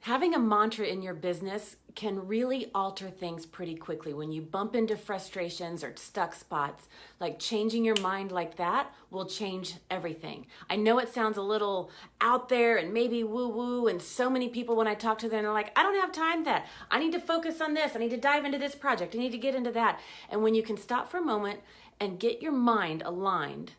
Having a mantra in your business can really alter things pretty quickly. When you bump into frustrations or stuck spots, like changing your mind like that will change everything. I know it sounds a little out there and maybe woo-woo, and so many people when I talk to them, they're like, I don't have time for that. I need to focus on this. I need to dive into this project. I need to get into that. And when you can stop for a moment and get your mind aligned,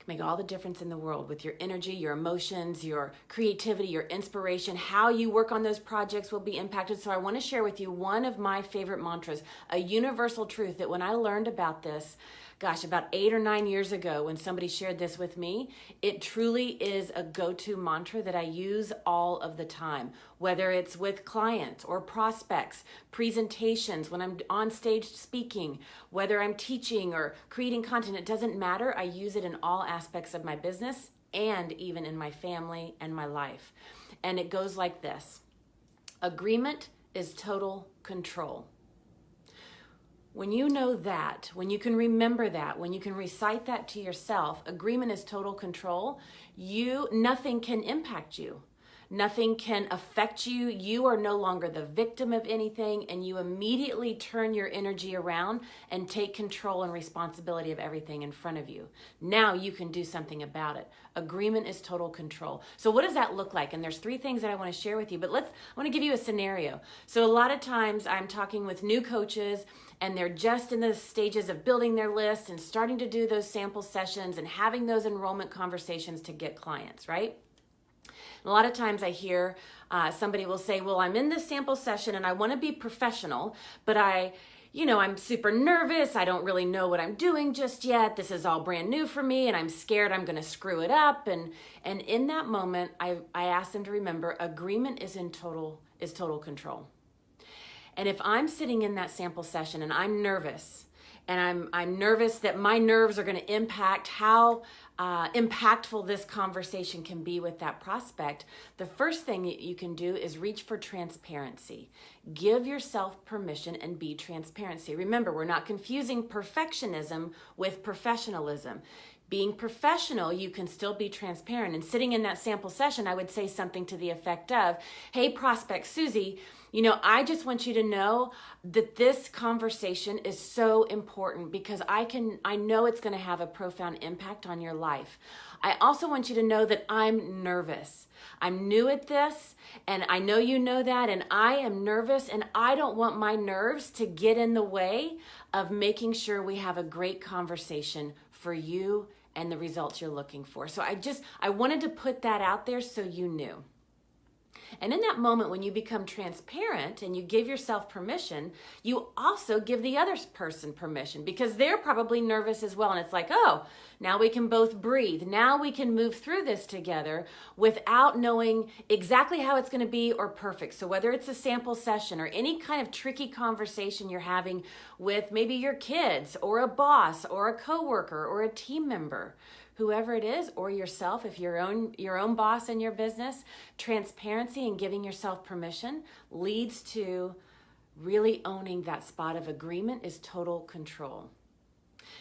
make all the difference in the world with your energy, your emotions, your creativity, your inspiration. How you work on those projects will be impacted. So I want to share with you one of my favorite mantras, a universal truth that when I learned about this, gosh, about 8 or 9 years ago when somebody shared this with me, it truly is a go-to mantra that I use all of the time, whether it's with clients or prospects, presentations, when I'm on stage speaking, whether I'm teaching or creating content, it doesn't matter. I use it in all aspects of my business and even in my family and my life. And it goes like this: agreement is total control. When you know that, when you can remember that, when you can recite that to yourself, agreement is total control, nothing can impact you. Nothing can affect you. You are no longer the victim of anything, and you immediately turn your energy around and take control and responsibility of everything in front of you. Now you can do something about it. Agreement is total control. So what does that look like? And there's 3 things that I want to share with you, but I want to give you a scenario. So a lot of times I'm talking with new coaches and they're just in the stages of building their list and starting to do those sample sessions and having those enrollment conversations to get clients, right? A lot of times I hear somebody will say, well, I'm in this sample session and I want to be professional, but I'm super nervous. I don't really know what I'm doing just yet. This is all brand new for me and I'm scared I'm going to screw it up. And in that moment, I ask them to remember agreement is total control. And if I'm sitting in that sample session and I'm nervous, and I'm nervous that my nerves are going to impact how impactful this conversation can be with that prospect, the first thing you can do is reach for transparency. Give yourself permission and be transparency. Remember, we're not confusing perfectionism with professionalism. Being professional, you can still be transparent. And sitting in that sample session, I would say something to the effect of, hey, prospect Susie, I just want you to know that this conversation is so important because I know it's going to have a profound impact on your life. I also want you to know that I'm nervous. I'm new at this, and I know you know that, and I am nervous, and I don't want my nerves to get in the way of making sure we have a great conversation for you and the results you're looking for. So I wanted to put that out there so you knew. And in that moment, when you become transparent and you give yourself permission, you also give the other person permission because they're probably nervous as well. And it's like, oh, now we can both breathe. Now we can move through this together without knowing exactly how it's going to be or perfect. So whether it's a sample session or any kind of tricky conversation you're having with maybe your kids or a boss or a coworker or a team member, whoever it is, or yourself, if you're your own boss in your business, transparency and giving yourself permission leads to really owning that spot of agreement is total control.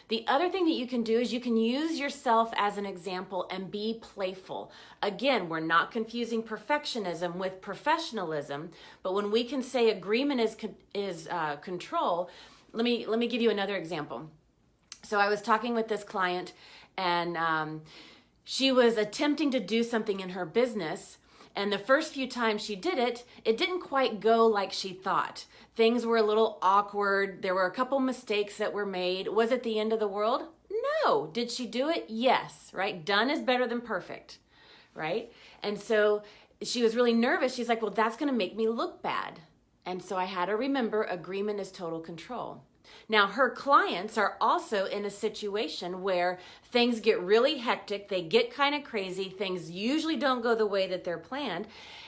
The other thing that you can do is you can use yourself as an example and be playful. Again, we're not confusing perfectionism with professionalism, but when we can say agreement is control, let me give you another example. So I was talking with this client, and she was attempting to do something in her business. And the first few times she did it, it didn't quite go like she thought. Things were a little awkward. There were a couple mistakes that were made. Was it the end of the world? No. Did she do it? Yes, right? Done is better than perfect, right? And so she was really nervous. She's like, well, that's going to make me look bad. And so I had her remember agreement is total control. Now, her clients are also in a situation where things get really hectic, they get kind of crazy, things usually don't go the way that they're planned.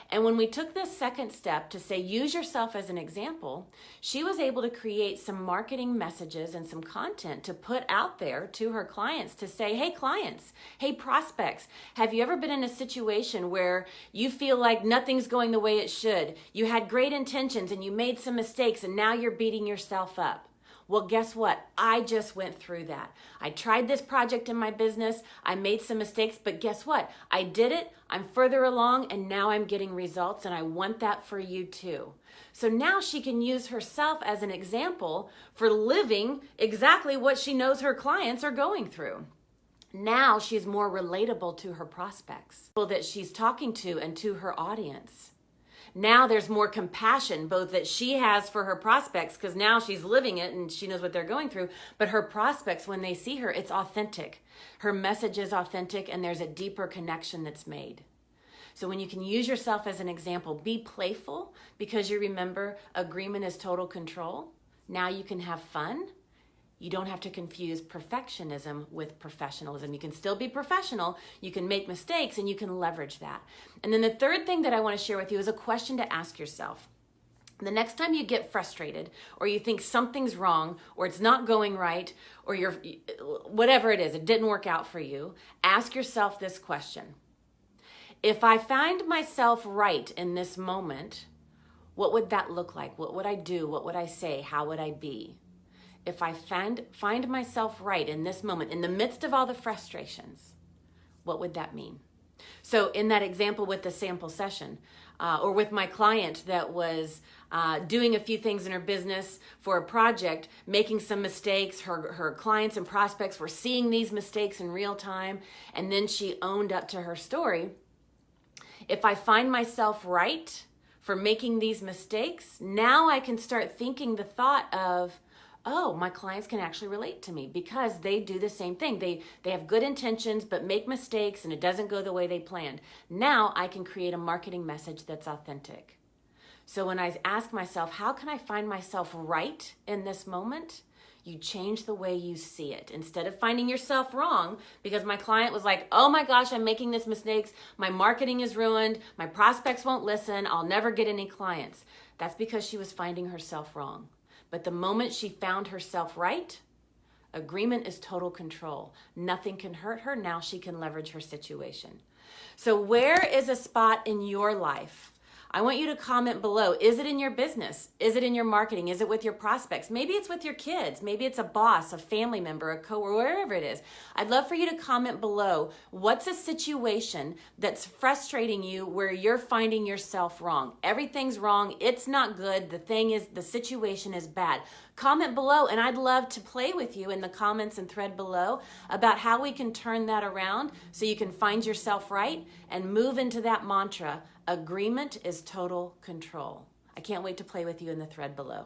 And when we took this second step to say, use yourself as an example, she was able to create some marketing messages and some content to put out there to her clients to say, hey clients, hey prospects, have you ever been in a situation where you feel like nothing's going the way it should? You had great intentions and you made some mistakes and now you're beating yourself up. Well, guess what? I just went through that. I tried this project in my business. I made some mistakes, but guess what? I did it. I'm further along, and now I'm getting results, and I want that for you too. So now she can use herself as an example for living exactly what she knows her clients are going through. Now she's more relatable to her prospects, people that she's talking to and to her audience. Now there's more compassion, both that she has for her prospects, because now she's living it and she knows what they're going through, but her prospects, when they see her, it's authentic. Her message is authentic, and there's a deeper connection that's made. So when you can use yourself as an example, be playful, because you remember agreement is total control. Now you can have fun. You don't have to confuse perfectionism with professionalism. You can still be professional, you can make mistakes, and you can leverage that. And then the third thing that I want to share with you is a question to ask yourself. The next time you get frustrated, or you think something's wrong, or it's not going right, or whatever it is, it didn't work out for you, ask yourself this question. If I find myself right in this moment, what would that look like? What would I do? What would I say? How would I be? If I find myself right in this moment, in the midst of all the frustrations, what would that mean? So in that example with the sample session, or with my client that was doing a few things in her business for a project, making some mistakes, her clients and prospects were seeing these mistakes in real time, and then she owned up to her story. If I find myself right for making these mistakes, now I can start thinking the thought of, oh, my clients can actually relate to me because they do the same thing. They have good intentions but make mistakes and it doesn't go the way they planned. Now I can create a marketing message that's authentic. So when I ask myself, how can I find myself right in this moment? You change the way you see it. Instead of finding yourself wrong because my client was like, oh my gosh, I'm making this mistakes. My marketing is ruined. My prospects won't listen. I'll never get any clients. That's because she was finding herself wrong. But the moment she found herself right, agreement is total control. Nothing can hurt her. Now she can leverage her situation. So where is a spot in your life? I want you to comment below. Is it in your business? Is it in your marketing? Is it with your prospects? Maybe it's with your kids. Maybe it's a boss, a family member, a coworker, wherever it is. I'd love for you to comment below. What's a situation that's frustrating you where you're finding yourself wrong? Everything's wrong. It's not good. The situation is bad. Comment below, and I'd love to play with you in the comments and thread below about how we can turn that around so you can find yourself right and move into that mantra. Agreement is total control. I can't wait to play with you in the thread below.